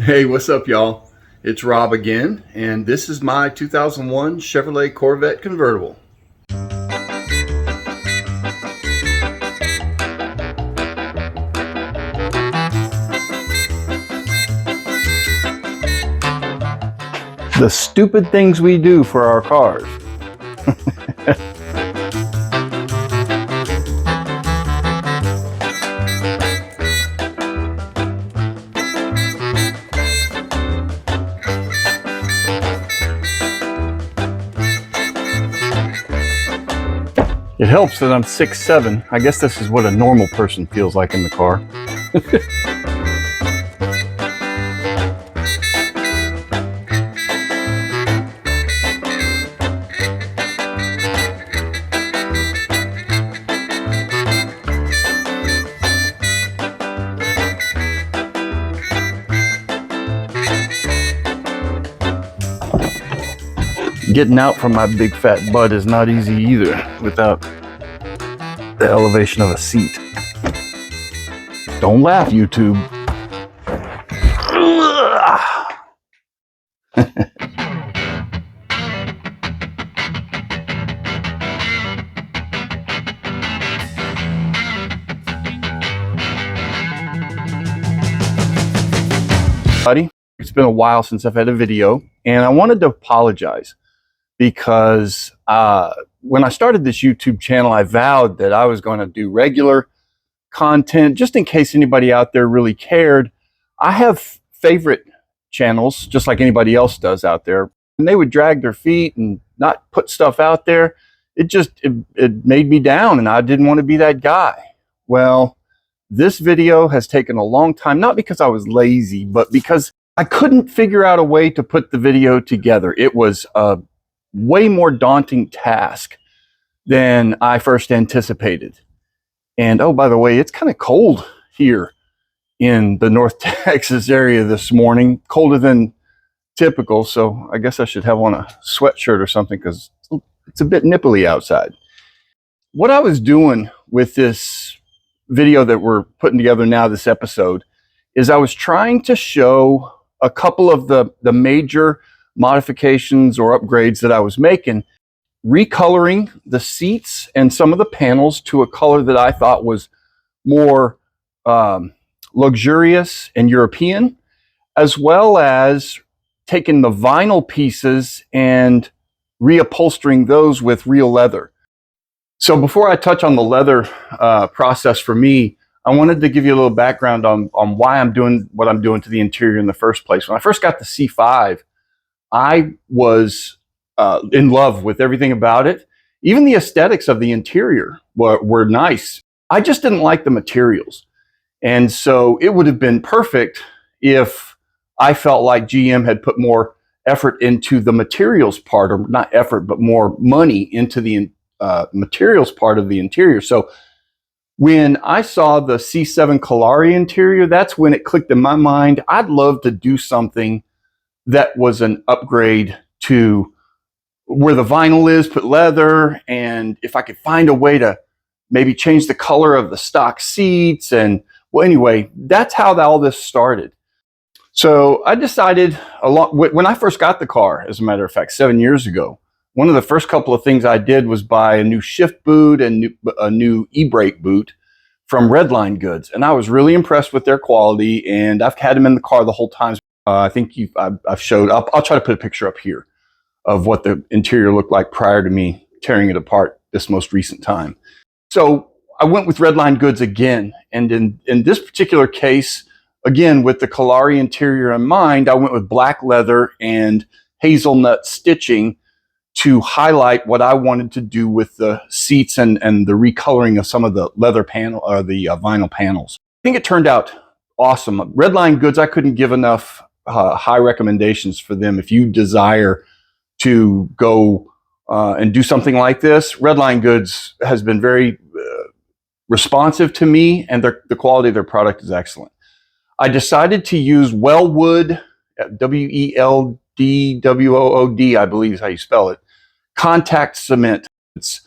Hey, what's up, y'all? It's Rob again, and this is my 2001 Chevrolet Corvette convertible. The stupid things we do for our cars. It helps that I'm 6'7". I guess this is what a normal person feels like in the car. Getting out from my big fat butt is not easy either without the elevation of a seat. Don't laugh, YouTube. Buddy, it's been a while since I've had a video, and I wanted to apologize because when I started this YouTube channel, I vowed that I was going to do regular content just in case anybody out there really cared. I have favorite channels just like anybody else does out there, and they would drag their feet and not put stuff out there. It made me down, and I didn't want to be that guy. Well, this video has taken a long time, not because I was lazy, but because I couldn't figure out a way to put the video together. It was a way more daunting task than I first anticipated. And oh, by the way, it's kind of cold here in the North Texas area this morning, colder than typical. So I guess I should have on a sweatshirt or something because it's a bit nipply outside. What I was doing with this video that we're putting together now, this episode, is I was trying to show a couple of the major modifications or upgrades that I was making, recoloring the seats and some of the panels to a color that I thought was more luxurious and European, as well as taking the vinyl pieces and reupholstering those with real leather. So before I touch on the leather process for me, I wanted to give you a little background on why I'm doing what I'm doing to the interior in the first place. When I first got the C5, I was in love with everything about it. Even the aesthetics of the interior were nice. I just didn't like the materials. And so it would have been perfect if I felt like GM had put more effort into the materials part, or not effort, but more money into the materials part of the interior. So when I saw the C7 Calari interior, that's when it clicked in my mind. I'd love to do something that was an upgrade to where the vinyl is, put leather, and if I could find a way to maybe change the color of the stock seats. And well, anyway, that's how all this started. So I decided when I first got the car, as a matter of fact, 7 years ago, one of the first couple of things I did was buy a new shift boot and a new e-brake boot from Redline Goods. And I was really impressed with their quality, and I've had them in the car the whole time. I think I've showed up. I'll try to put a picture up here of what the interior looked like prior to me tearing it apart this most recent time. So I went with Redline Goods again. And in this particular case, again, with the Calari interior in mind, I went with black leather and hazelnut stitching to highlight what I wanted to do with the seats and the recoloring of some of the leather panel or the vinyl panels. I think it turned out awesome. Redline Goods, I couldn't give enough high recommendations for them. If you desire to go and do something like this, Redline Goods has been very responsive to me, and the quality of their product is excellent. I decided to use Wellwood, WELDWOOD, I believe is how you spell it, contact cement. It's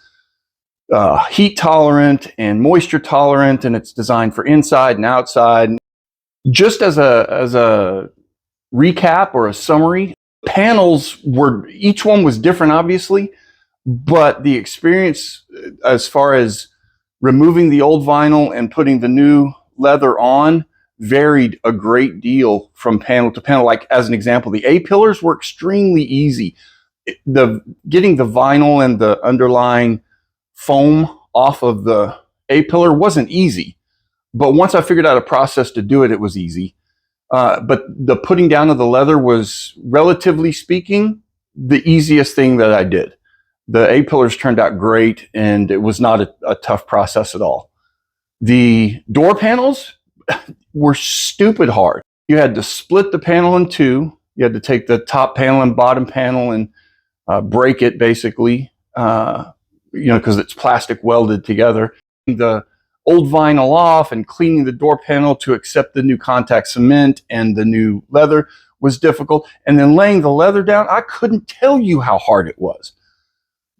heat tolerant and moisture tolerant, and it's designed for inside and outside. Just as a recap or a summary. Panels were, each one was different, obviously, but the experience as far as removing the old vinyl and putting the new leather on varied a great deal from panel to panel. Like, as an example, the A-pillars were extremely easy. Getting the vinyl and the underlying foam off of the A-pillar wasn't easy, but once I figured out a process to do it, it was easy. But the putting down of the leather was, relatively speaking, the easiest thing that I did. The A-pillars turned out great, and it was not a tough process at all. The door panels were stupid hard. You had to split the panel in two. You had to take the top panel and bottom panel and break it, basically, because it's plastic welded together. The old vinyl off and cleaning the door panel to accept the new contact cement and the new leather was difficult. And then laying the leather down, I couldn't tell you how hard it was.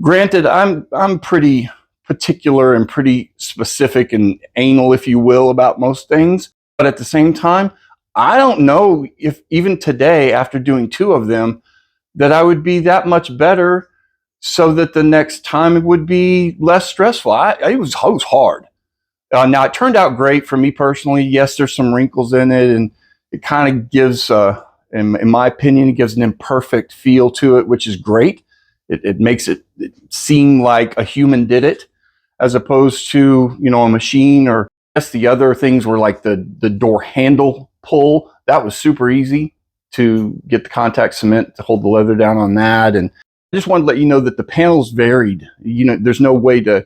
Granted, I'm pretty particular and pretty specific and anal, if you will, about most things. But at the same time, I don't know if even today, after doing 2 of them, that I would be that much better so that the next time it would be less stressful. It was hard. Now, it turned out great for me personally. Yes, there's some wrinkles in it, and it kind of gives, in my opinion, it gives an imperfect feel to it, which is great. It makes it seem like a human did it, as opposed to, a machine. Or I guess the other things were like the door handle pull. That was super easy to get the contact cement to hold the leather down on that. And I just wanted to let you know that the panels varied. There's no way to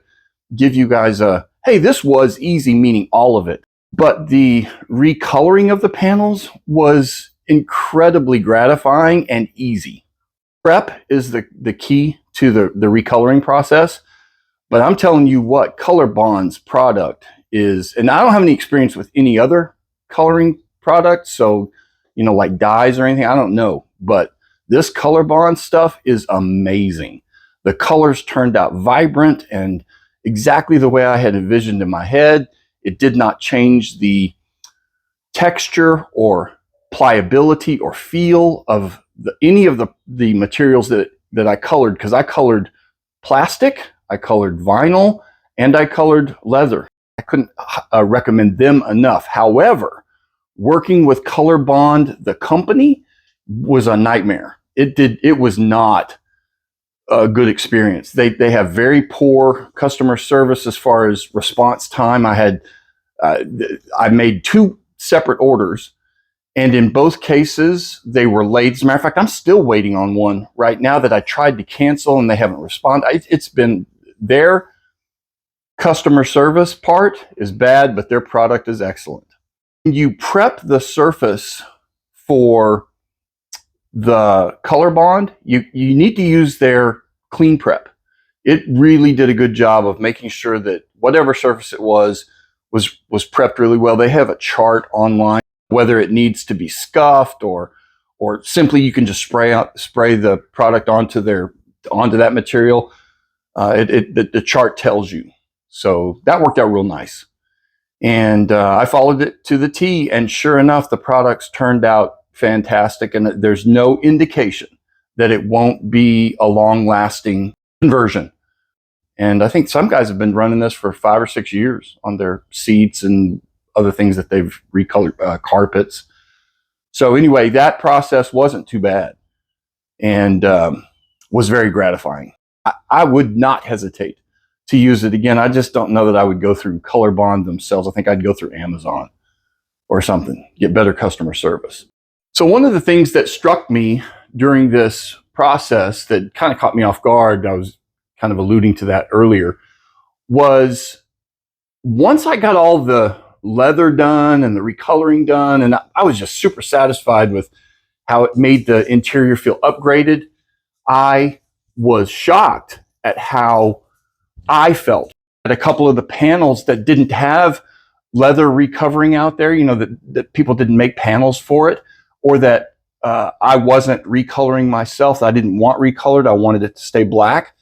give you guys a, hey, this was easy, meaning all of it. But the recoloring of the panels was incredibly gratifying and easy. Prep is the key to the recoloring process. But I'm telling you what, Color Bond's product is, and I don't have any experience with any other coloring product, so, like dyes or anything, I don't know. But this Color Bond stuff is amazing. The colors turned out vibrant and exactly the way I had envisioned in my head. It did not change the texture or pliability or feel of any of the materials that I colored, because I colored plastic, I colored vinyl, and I colored leather. I couldn't recommend them enough. However, working with Color Bond, the company, was a nightmare. It was not a good experience. They have very poor customer service as far as response time. I made 2 separate orders, and in both cases, they were late. As a matter of fact, I'm still waiting on one right now that I tried to cancel, and they haven't responded. It's been, their customer service part is bad, but their product is excellent. You prep the surface for the Color Bond, you need to use their clean prep. It really did a good job of making sure that whatever surface it was prepped really well. They have a chart online, whether it needs to be scuffed or simply you can just spray the product onto that material. The chart tells you. So that worked out real nice. And I followed it to the T, and sure enough, the products turned out fantastic, and there's no indication that it won't be a long-lasting conversion. And I think some guys have been running this for 5 or 6 years on their seats and other things that they've recolored, carpets. So anyway, that process wasn't too bad, and was very gratifying. I would not hesitate to use it again. I just don't know that I would go through Color Bond themselves. I think I'd go through Amazon or something, get better customer service. So one of the things that struck me during this process that kind of caught me off guard, I was kind of alluding to that earlier, was once I got all the leather done and the recoloring done, and I was just super satisfied with how it made the interior feel upgraded, I was shocked at how I felt at a couple of the panels that didn't have leather recovering out there, that people didn't make panels for it, or that I wasn't recoloring myself. I didn't want recolored. I wanted it to stay black.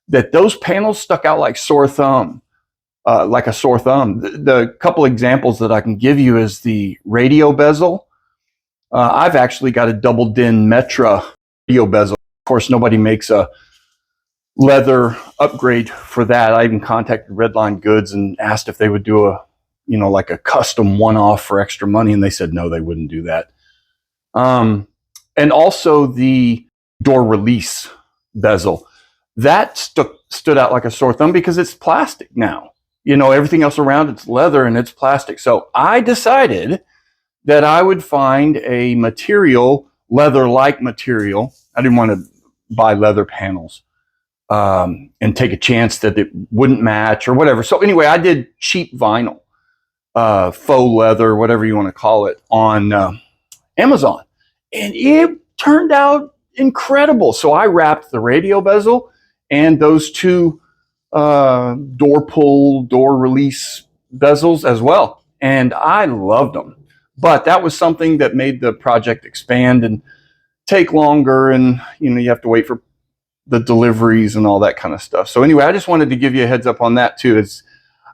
That those panels stuck out like sore thumb, like a sore thumb. The couple examples that I can give you is the radio bezel. I've actually got a double din Metra radio bezel. Of course, nobody makes a leather upgrade for that. I even contacted Redline Goods and asked if they would do a, like a custom one-off for extra money, and they said no, they wouldn't do that. And also the door release bezel. That stood out like a sore thumb because it's plastic now. Everything else around it's leather and it's plastic. So I decided that I would find a material, leather-like material. I didn't want to buy leather panels and take a chance that it wouldn't match or whatever. So anyway, I did cheap vinyl, faux leather, whatever you want to call it, on Amazon. And it turned out incredible. So I wrapped the radio bezel and those two door pull, door release bezels as well. And I loved them. But that was something that made the project expand and take longer. And, you have to wait for the deliveries and all that kind of stuff. So anyway, I just wanted to give you a heads up on that too.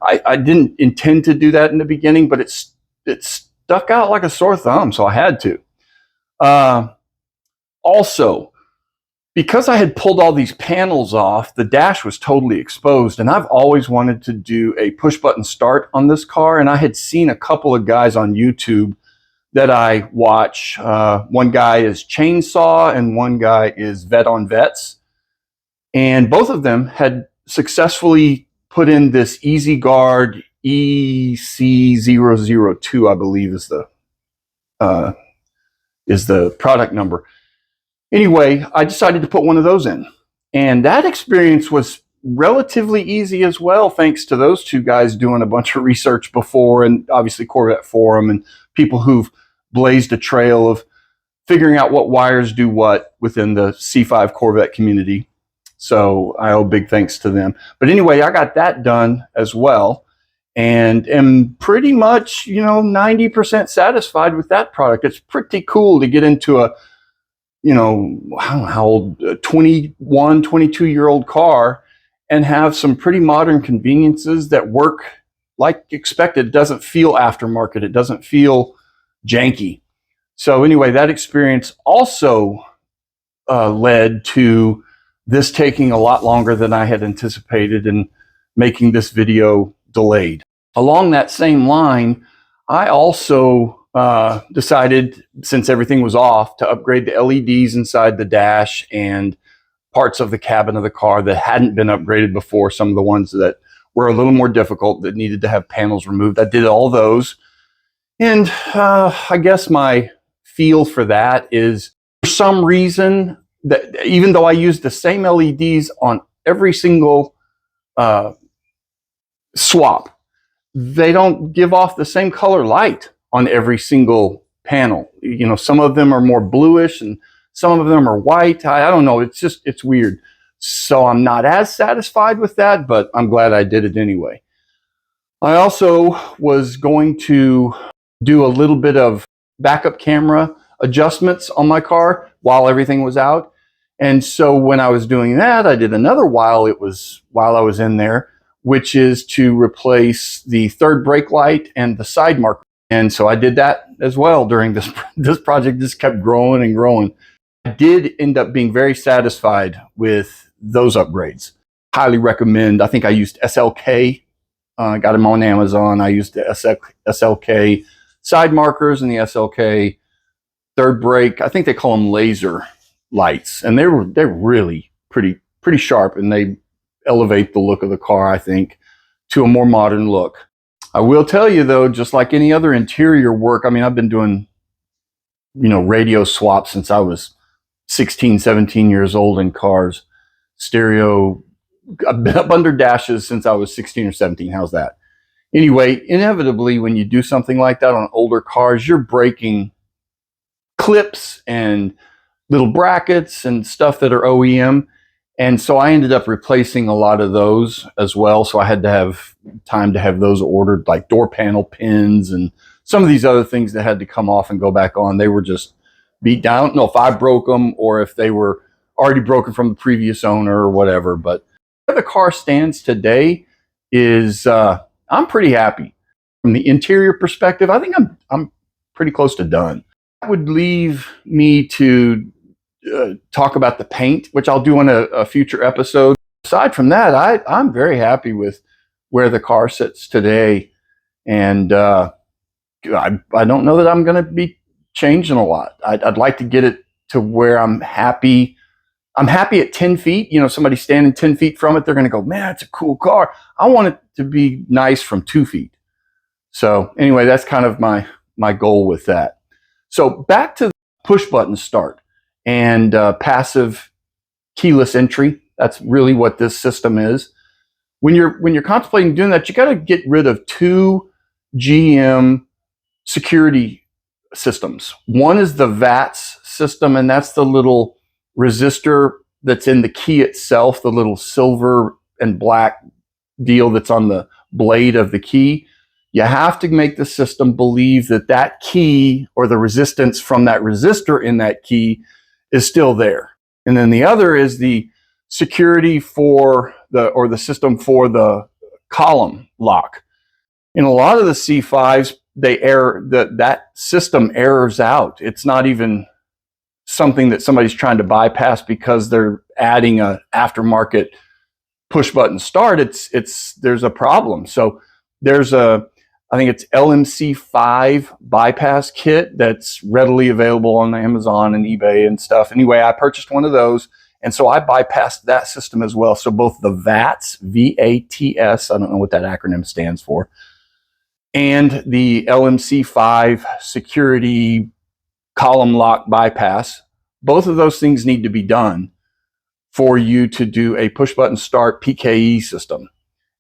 I didn't intend to do that in the beginning, but it stuck out like a sore thumb. So I had to. Also, because I had pulled all these panels off, the dash was totally exposed, and I've always wanted to do a push-button start on this car, and I had seen a couple of guys on YouTube that I watch. One guy is Chainsaw, and one guy is Vet on Vets, and both of them had successfully put in this EasyGuard EC002, I believe is the product number. Anyway, I decided to put one of those in. And that experience was relatively easy as well, thanks to those two guys doing a bunch of research before, and obviously Corvette Forum and people who've blazed a trail of figuring out what wires do what within the C5 Corvette community. So I owe big thanks to them. But anyway, I got that done as well and am pretty much, 90% satisfied with that product. It's pretty cool to get into a, I don't know how old, 21, 22-year-old car and have some pretty modern conveniences that work like expected. It doesn't feel aftermarket. It doesn't feel janky. So anyway, that experience also led to this taking a lot longer than I had anticipated and making this video delayed. Along that same line, I also decided, since everything was off, to upgrade the LEDs inside the dash and parts of the cabin of the car that hadn't been upgraded before, some of the ones that were a little more difficult that needed to have panels removed. I did all those. And I guess my feel for that is, for some reason, that even though I used the same LEDs on every single swap, they don't give off the same color light on every single panel. Some of them are more bluish and some of them are white. I don't know. It's weird. So I'm not as satisfied with that, but I'm glad I did it anyway. I also was going to do a little bit of backup camera adjustments on my car while everything was out. And so when I was doing that, I did another while I was in there, which is to replace the third brake light and the side marker. And so I did that as well during this project. Just kept growing and growing. I did end up being very satisfied with those upgrades. Highly recommend. I think I used SLK. I got them on Amazon. I used the SLK side markers and the SLK third brake. I think they call them laser lights, and they're really pretty sharp, and they elevate the look of the car, I think, to a more modern look. I will tell you though, just like any other interior work, I mean, I've been doing, radio swaps since I was 16, 17 years old in cars. Stereo, I've been up under dashes since I was 16 or 17. How's that? Anyway, inevitably, when you do something like that on older cars, you're breaking clips and little brackets and stuff that are OEM. And so I ended up replacing a lot of those as well. So I had to have time to have those ordered, like door panel pins and some of these other things that had to come off and go back on. They were just beat down. I don't know if I broke them or if they were already broken from the previous owner or whatever. But where the car stands today is, I'm pretty happy. From the interior perspective, I think I'm pretty close to done. would leave me to talk about the paint, which I'll do in a future episode. Aside from that, I'm very happy with where the car sits today. And I don't know that I'm going to be changing a lot. I'd like to get it to where I'm happy. I'm happy at 10 feet. You know, somebody standing 10 feet from it, they're going to go, man, it's a cool car. I want it to be nice from 2 feet. So anyway, that's kind of my goal with that. So back to the push button start and passive keyless entry. That's really what this system is. When you're contemplating doing that, you got to get rid of 2 GM security systems. One is the VATS system, and that's the little resistor that's in the key itself, the little silver and black deal that's on the blade of the key. You have to make the system believe that that key or the resistance from that resistor in that key is still there. And then the other is the security for the system for the column lock. In a lot of the C5s, that system errors out. It's not even something that somebody's trying to bypass because they're adding a aftermarket push button start. There's a problem. So there's I think it's LMC5 bypass kit that's readily available on Amazon and eBay and stuff. Anyway, I purchased one of those, and so I bypassed that system as well. So both the VATS, V-A-T-S, I don't know what that acronym stands for, and the LMC5 security column lock bypass, both of those things need to be done for you to do a push button start PKE system.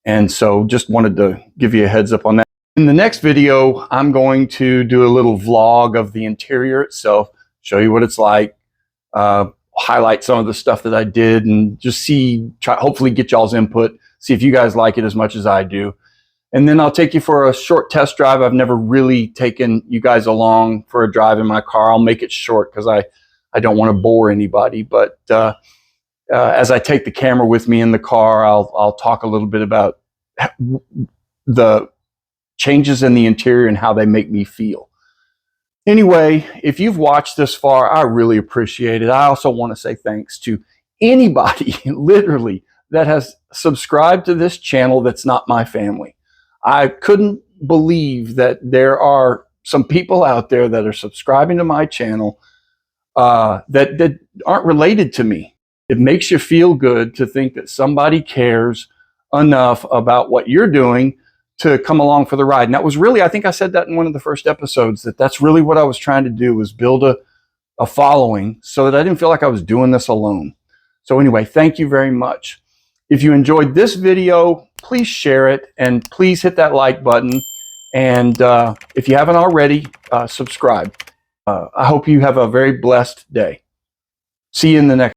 And so just wanted to give you a heads up on that. In the next video, I'm going to do a little vlog of the interior itself, show you what it's like, highlight some of the stuff that I did, and just hopefully get y'all's input, see if you guys like it as much as I do. And then I'll take you for a short test drive. I've never really taken you guys along for a drive in my car. I'll make it short because I don't want to bore anybody. But as I take the camera with me in the car, I'll talk a little bit about the changes in the interior and how they make me feel. Anyway, if you've watched this far, I really appreciate it. I also want to say thanks to anybody, literally, that has subscribed to this channel that's not my family. I couldn't believe that there are some people out there that are subscribing to my channel that aren't related to me. It makes you feel good to think that somebody cares enough about what you're doing to come along for the ride. And that was really, I think I said that in one of the first episodes, that's really what I was trying to do, was build a following so that I didn't feel like I was doing this alone. So anyway, thank you very much. If you enjoyed this video, please share it and please hit that like button. And if you haven't already, subscribe. I hope you have a very blessed day. See you in the next